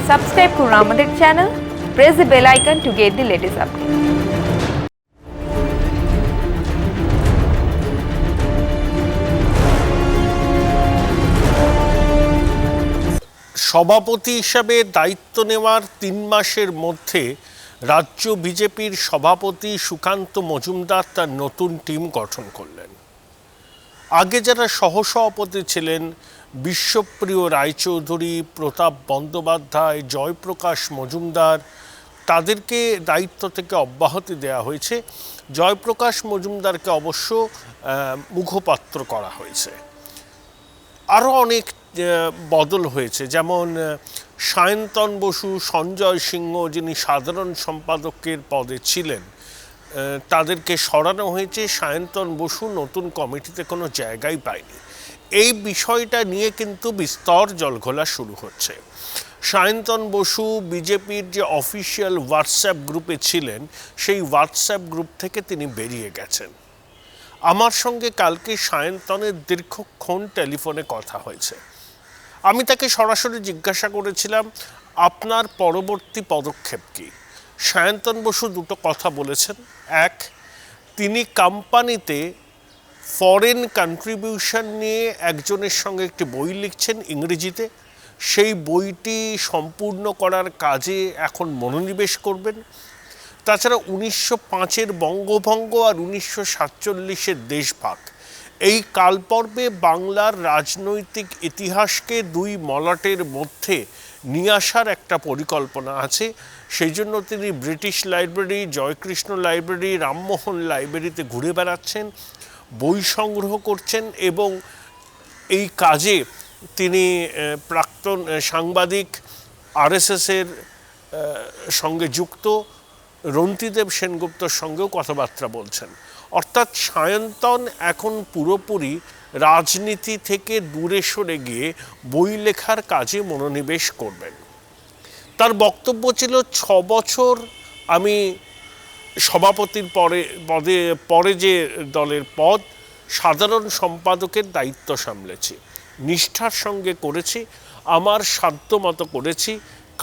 Subscribe করুন আমাদের channel, press the bell icon to get the latest update. সভাপতি হিসাবে দায়িত্ব নেওয়ার ৩ মাসের মধ্যে রাজ্য বিজেপির সভাপতি সুকান্ত মজুমদার তার নতুন টিম গঠন করলেন। আগে যারা সহসভাপতি ছিলেন বিশ্বপ্রিয় রায়চৌধুরী, প্রতাপ বন্দ্যোপাধ্যায়, জয়প্রকাশ মজুমদার, তাদেরকে দায়িত্ব থেকে অব্যাহতি দেওয়া হয়েছে। জয়প্রকাশ মজুমদারকে অবশ্য মুখপাত্র করা হয়েছে। আরও অনেক বদল হয়েছে, যেমন সায়ন্তন বসু, সঞ্জয় সিংহ যিনি সাধারণ সম্পাদকের পদে ছিলেন তাদেরকে সরানো হয়েছে। সায়ন্তন বসু নতুন কমিটিতে কোনো জায়গাই পায়নি। এই বিষয়টা নিয়ে কিন্তু বিস্তর জলঘোলা শুরু হচ্ছে। সায়ন্তন বসু বিজেপির যে অফিসিয়াল হোয়াটসঅ্যাপ গ্রুপে ছিলেন সেই হোয়াটসঅ্যাপ গ্রুপ থেকে তিনি বেরিয়ে গেছেন। আমার সঙ্গে কালকে সায়ন্তনের দীর্ঘক্ষণ টেলিফোনে কথা হয়েছে। আমি তাকে সরাসরি জিজ্ঞাসা করেছিলাম, আপনার পরবর্তী পদক্ষেপ কী? সায়ন্তন বসু দুটো কথা বলেছেন। এক, তিনি কোম্পানিতে ফরেন কন্ট্রিবিউশন নিয়ে একজনের সঙ্গে একটি বই লিখছেন ইংরেজিতে। সেই বইটি সম্পূর্ণ করার কাজে এখন মনোনিবেশ করবেন। তাছাড়া 1905-এর বঙ্গভঙ্গ আর 1947-এর দেশভাগ, এই কালপর্বে বাংলার রাজনৈতিক ইতিহাসকে দুই মলাটের মধ্যে নিয়ে আসার একটা পরিকল্পনা আছে। সেই জন্য তিনি British library, Joykrishna library, Rammohan লাইব্রেরিতে ঘুরে বেড়াচ্ছেন, বই সংগ্রহ করছেন এবং এই কাজে তিনি প্রাক্তন সাংবাদিক, আরএসএসের সঙ্গে যুক্ত রন্তিদেব সেনগুপ্তর সঙ্গেও কথাবার্তা বলছেন। অর্থাৎ সায়ন্তন এখন পুরোপুরি রাজনীতি থেকে দূরে সরে গিয়ে বই লেখার কাজে মনোনিবেশ করবেন। তার বক্তব্য ছিল 6 বছর আমি সভাপতির পরে যে দলের পদ, সাধারণ সম্পাদকের দায়িত্ব সামলেছি, নিষ্ঠার সঙ্গে করেছি, আমার সাধ্যমতো করেছি,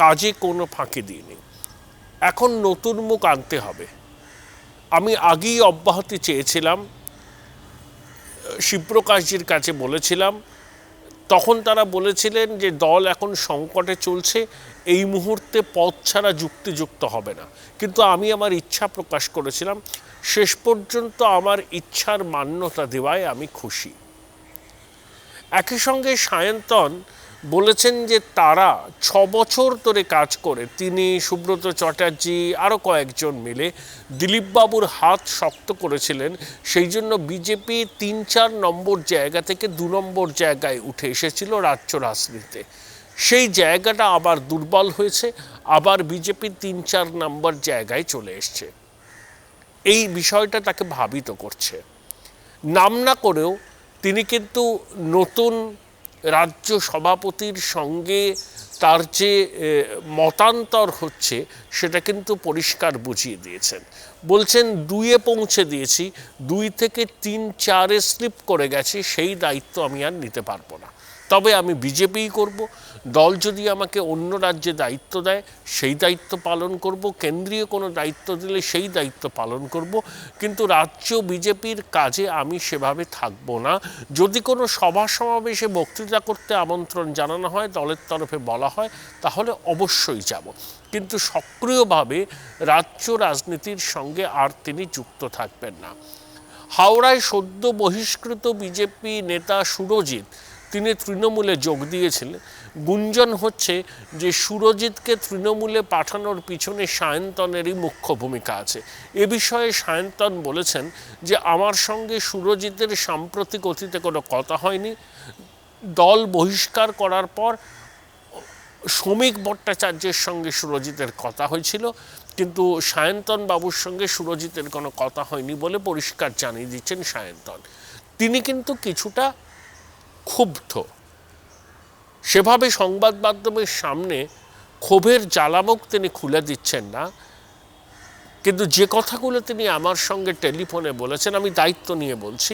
কাজে কোনো ফাঁকি দিইনি। এখন নতুন মুখ আনতে হবে। আমি আগেই অব্যাহতি চেয়েছিলাম, শিবপ্রকাশজির কাছে বলেছিলাম, তখন তারা বলেছিলেন যে দল এখন সংকটে চলছে, এই মুহূর্তে পদ ছাড়া যুক্তিযুক্ত হবে না। কিন্তু আমি আমার ইচ্ছা প্রকাশ করেছিলাম, শেষ পর্যন্ত আমার ইচ্ছার মান্যতা দেওয়ায় আমি খুশি। একই সঙ্গে সায়ন্তন বলেছেন যে তারা 6 বছর ধরে কাজ করে, তিনি, সুব্রত চ্যাটার্জি, আরও কয়েকজন মিলে দিলীপবাবুর হাত শক্ত করেছিলেন। সেই জন্য বিজেপি 3-4 নম্বর জায়গা থেকে 2 নম্বর জায়গায় উঠে এসেছিল রাজ্য রাজনীতিতে। সেই জায়গাটা আবার দুর্বল হয়েছে, আবার বিজেপি 3-4 নম্বর জায়গায় চলে এসছে। এই বিষয়টা তাকে ভাবিত করছে। নাম না করেও তিনি কিন্তু নতুন রাজ্য সভাপতির সঙ্গে তার যে মতান্তর হচ্ছে সেটা কিন্তু পরিষ্কার বুঝিয়ে দিয়েছেন। বলছেন 2-এ পৌঁছে দিয়েছি, 2 থেকে 3-4-এ স্লিপ করে গেছে, সেই দায়িত্ব আমি আর নিতে পারবো না। তবে আমি বিজেপিই করব। দল যদি আমাকে অন্য রাজ্যে দায়িত্ব দেয় সেই দায়িত্ব পালন করব, কেন্দ্রীয় কোনো দায়িত্ব দিলে সেই দায়িত্ব পালন করব, কিন্তু রাজ্য বিজেপির কাজে আমি সেভাবে থাকব না। যদি কোনো সভা সমাবেশে বক্তৃতা করতে আমন্ত্রণ জানানো হয়, দলের তরফে বলা হয়, তাহলে অবশ্যই যাব, কিন্তু সক্রিয়ভাবে রাজ্য রাজনীতির সঙ্গে আর তিনি যুক্ত থাকবেন না। হাওড়ায় সদ্য বহিষ্কৃত বিজেপি নেতা সুরজিৎ, তিনি তৃণমূলে যোগ দিয়েছিলেন। গুঞ্জন হচ্ছে যে সুরজিৎকে তৃণমূলে পাঠানোর পিছনে সায়ন্তনেরই মুখ্য ভূমিকা আছে। এ বিষয়ে সায়ন্তন বলেছেন যে আমার সঙ্গে সুরজিতের সাম্প্রতিক অতীতে কোনো কথা হয়নি। দল বহিষ্কার করার পর শ্রমিক ভট্টাচার্যের সঙ্গে সুরজিতের কথা হয়েছিল, কিন্তু সায়ন্তন বাবুর সঙ্গে সুরজিতের কোনো কথা হয়নি বলে পরিষ্কার জানিয়ে দিচ্ছেন সায়ন্তন। তিনি কিন্তু কিছুটা ক্ষুব্ধ, সেভাবে সংবাদ মাধ্যমের সামনে ক্ষোভের জ্বালামুখ তিনি খুলে দিচ্ছেন না, কিন্তু যে কথাগুলো তিনি আমার সঙ্গে টেলিফোনে বলেছেন, আমি দায়িত্ব নিয়ে বলছি,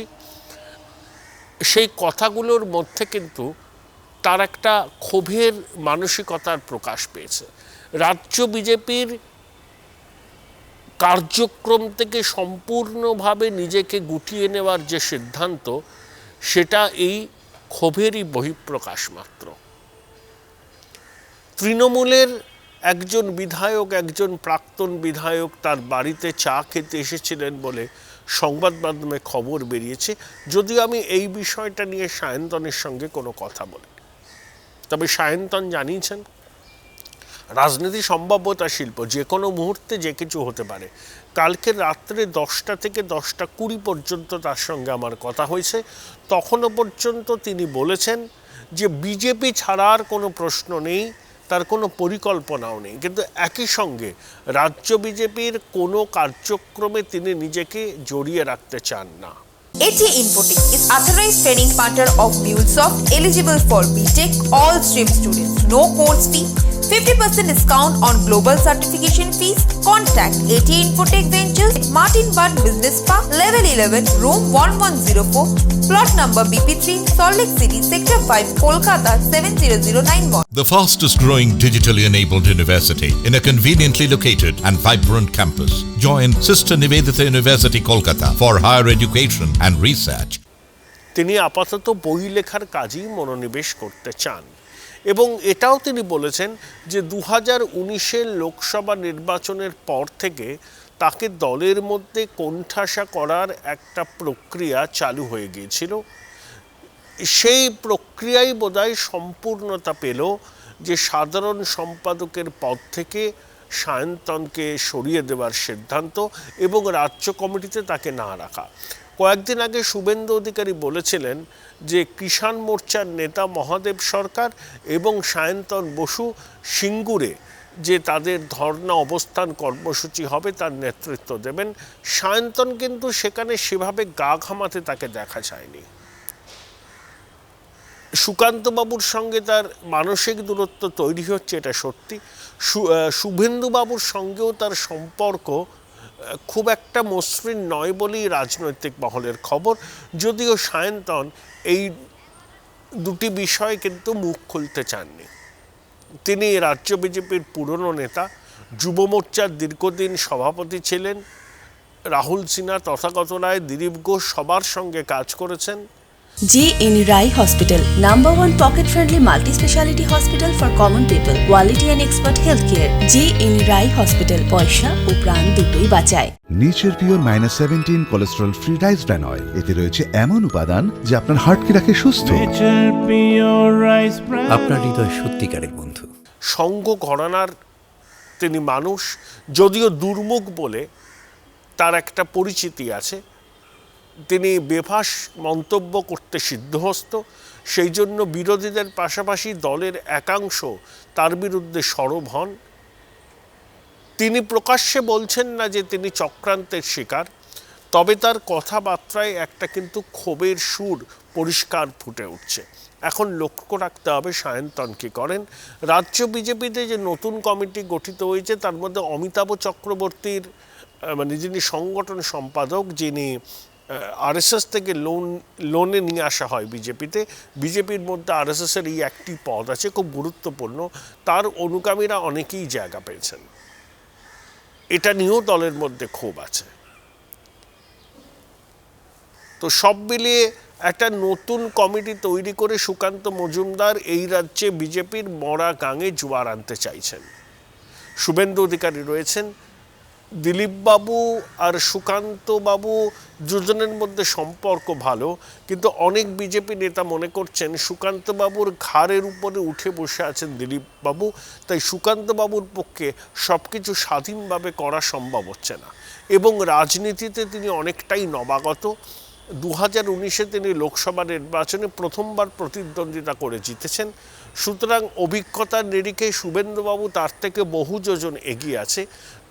সেই কথাগুলোর মধ্যে কিন্তু তার একটা ক্ষোভের মানসিকতার প্রকাশ পেয়েছে। রাজ্য বিজেপির কার্যক্রম থেকে সম্পূর্ণভাবে নিজেকে গুটিয়ে নেওয়ার যে সিদ্ধান্ত, সেটা এই ক্ষোভেরই বহিঃপ্রকাশ মাত্র। তৃণমূলের একজন বিধায়ক, একজন প্রাক্তন বিধায়ক তার বাড়িতে চা খেতে এসেছিলেন বলে সংবাদ মাধ্যমে খবর বেরিয়েছে, যদিও আমি এই বিষয়টা নিয়ে সায়ন্তনের সঙ্গে কোনো কথা বলি। তবে সায়ন্তন জানিয়েছেন রাজনীতি সম্ভাব্যতা শিল্প, যে কোনো মুহূর্তে যে কিছু হতে পারে। কালকে রাত্রে 10টা থেকে 10:20 পর্যন্ত তার সঙ্গে আমার কথা হয়েছে। তখনও পর্যন্ত তিনি বলেছেন যে বিজেপি ছাড়ার কোনো প্রশ্ন নেই, তার কোনো পরিকল্পনাও নেই, কিন্তু একই সঙ্গে রাজ্য বিজেপির কোনো কার্যক্রমে তিনি নিজেকে জড়িয়ে রাখতে চান না। AT Infotech is authorized training partner of MuleSoft, eligible for BTech, all stream students. No course fee, 50% discount on global certification fees. Contact AT Infotech Ventures, Martin Bud Business Park, Level 11, Room 1104, Plot number BP3, Salt Lake City, Sector 5, Kolkata 70091. The fastest growing digitally enabled university in a conveniently located and vibrant campus. Join Sister Nivedita University, Kolkata for higher education and research. তিনি আপাতত বই লেখার কাজেই মনোনিবেশ করতে চান এবং এটাও তিনি বলেছেন যে 2019-এর লোকসভা নির্বাচনের পর থেকে তাকে দলের মধ্যে কোণঠাসা করার একটা প্রক্রিয়া চালু হয়ে গিয়েছিল। সেই প্রক্রিয়াই বোধহয় সম্পূর্ণতা পেল যে সাধারণ সম্পাদকের পদ থেকে সায়ন্তনকে সরিয়ে দেওয়ার সিদ্ধান্ত এবং রাজ্য কমিটিতে তাকে না রাখা। কয়েকদিন আগে শুভেন্দু অধিকারী বলেছিলেন যে কিষাণ মোর্চার নেতা মহাদেব সরকার এবং সায়ন্তন বসু সিঙ্গুরে যে তাদের ধর্ণা অবস্থান কর্মসূচি হবে তার নেতৃত্ব দেবেন। সায়ন্তন কিন্তু সেখানে সেভাবে গা ঘামাতে তাকে দেখা যায়নি। সুকান্তবাবুর সঙ্গে তার মানসিক দূরত্ব তৈরি হচ্ছে, এটা সত্যি। শুভেন্দুবাবুর সঙ্গেও তার সম্পর্ক খুব একটা মসৃণ নয় বলেই রাজনৈতিক মহলের খবর, যদিও সায়ন্তন এই দুটি বিষয়ে কিন্তু মুখ খুলতে চাননি। তিনি রাজ্য বিজেপির পুরনো নেতা, যুব মোর্চার দীর্ঘদিন সভাপতি ছিলেন। রাহুল সিনহা, তথাগত রায়, দিলীপ ঘোষ সবার সঙ্গে কাজ করেছেন। JN Rai Hospital, #1 pocket-friendly multi-speciality hospital for common people, quality and expert healthcare. JN Rai Hospital, পয়সা ও প্রাণ দুটোই বাঁচায়। Nature pure -17 cholesterol free rice bran oil, এতে রয়েছে এমন উপাদান যা আপনার হার্টকে রাখে সুস্থ। আপনার হৃদয় সত্যিকারের বন্ধু। সঙ্গ ঘরানার তিনি মানুষ, যদিও দুর্মুখ বলে তার একটা পরিচিতি আছে। তিনি বেফাঁস মন্তব্য করতে সিদ্ধহস্ত, সেই জন্য বিরোধীদের পাশাপাশি দলের একাংশ তার বিরুদ্ধে সরব হন। তিনি প্রকাশ্যে বলছেন না যে তিনি চক্রান্তের শিকার, তবে তার কথাবার্তায় একটা কিন্তু ক্ষোভের সুর পরিষ্কার ফুটে উঠছে। এখন লক্ষ্য রাখতে হবে সায়ন্তন কী করেন। রাজ্য বিজেপিতে যে নতুন কমিটি গঠিত হয়েছে তার মধ্যে অমিতাভ চক্রবর্তীর মানে যিনি সংগঠন সম্পাদক, যিনি আরএসএস থেকে লোনে নিয়ে আসা হয় বিজেপিতে, বিজেপির মধ্যে আরএসএসের এই একটি পদ আছে খুব গুরুত্বপূর্ণ, তার অনুগামীরা অনেকেই জায়গা পেয়েছেন। এটা নিয়েও দলের মধ্যে ক্ষোভ আছে। তো সব মিলিয়ে একটা নতুন কমিটি তৈরি করে সুকান্ত মজুমদার এই রাজ্যে বিজেপির মরা গাঙে জোয়ার আনতে চাইছেন। শুভেন্দু অধিকারী রয়েছেন, দিলীপবাবু আর সুকান্তবাবু দুজনের মধ্যে সম্পর্ক ভালো, কিন্তু অনেক বিজেপি নেতা মনে করছেন সুকান্তবাবুর ঘাড়ের উপরে উঠে বসে আছেন দিলীপবাবু, তাই সুকান্তবাবুর পক্ষে সব কিছু স্বাধীনভাবে করা সম্ভব হচ্ছে না। এবং রাজনীতিতে তিনি অনেকটাই নবাগত। 2019-এ তিনি লোকসভা নির্বাচনে প্রথমবার প্রতিদ্বন্দ্বিতা করে জিতেছেন। সুতরাং অভিজ্ঞতার নিরিখে শুভেন্দুবাবু তার থেকে বহু যোজন এগিয়ে আছে।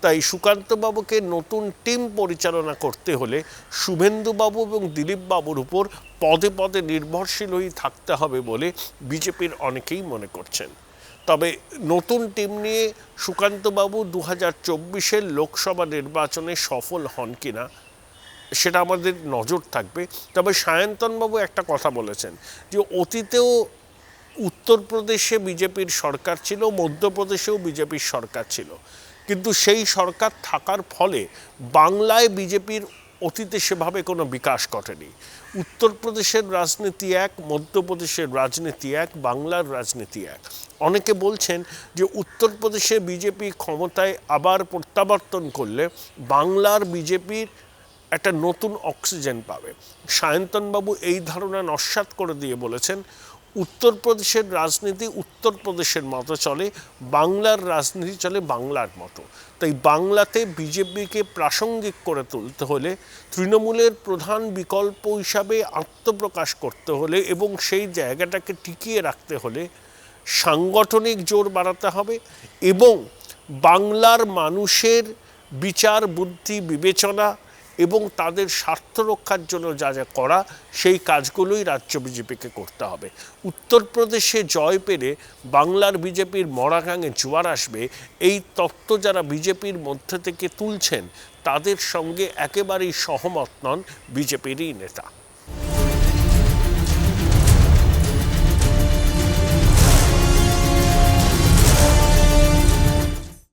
তাই সুকান্তবাবুকে নতুন টিম পরিচালনা করতে হলে শুভেন্দুবাবু এবং দিলীপবাবুর উপর পদে পদে নির্ভরশীল হয়ে থাকতে হবে বলে বিজেপির অনেকেই মনে করছেন। তবে নতুন টিম নিয়ে সুকান্তবাবু 2024-এর লোকসভা নির্বাচনে সফল হন কিনা সেটা আমাদের নজর থাকবে। তবে সায়ন্তনবাবু একটা কথা বলেছেন যে অতীতেও উত্তরপ্রদেশে বিজেপির সরকার ছিল, মধ্যপ্রদেশেও বিজেপির সরকার ছিল, কিন্তু সেই সরকার থাকার ফলে বাংলায় বিজেপির অতীতে সেভাবে কোনো বিকাশ ঘটেনি। উত্তরপ্রদেশের রাজনীতি এক, মধ্যপ্রদেশের রাজনীতি এক, বাংলার রাজনীতি এক। অনেকে বলছেন যে উত্তরপ্রদেশে বিজেপি ক্ষমতায় আবার প্রত্যাবর্তন করলে বাংলার বিজেপির একটা নতুন অক্সিজেন পাবে। সায়ন্তনবাবু এই ধারণা নস্যাৎ করে দিয়ে বলেছেন উত্তরপ্রদেশের রাজনীতি উত্তরপ্রদেশের মতো চলে, বাংলার রাজনীতি চলে বাংলার মতো। তাই বাংলাতে বিজেপিকে প্রাসঙ্গিক করে তুলতে হলে, তৃণমূলের প্রধান বিকল্প হিসাবে আত্মপ্রকাশ করতে হলে এবং সেই জায়গাটাকে টিকিয়ে রাখতে হলে সাংগঠনিক জোর বাড়াতে হবে এবং বাংলার মানুষের বিচার, বুদ্ধি, বিবেচনা এবং তাদের স্বার্থ রক্ষার জন্য যা যা করা সেই কাজগুলোই রাজ্য বিজেপিকে করতে হবে। উত্তরপ্রদেশে জয় পেলে বাংলার বিজেপির মরাগাঙে জোয়ার আসবে, এই তত্ত্ব যারা বিজেপির মধ্যে থেকে তুলছেন তাদের সঙ্গে একেবারেই সহমত নন বিজেপিরই নেতা।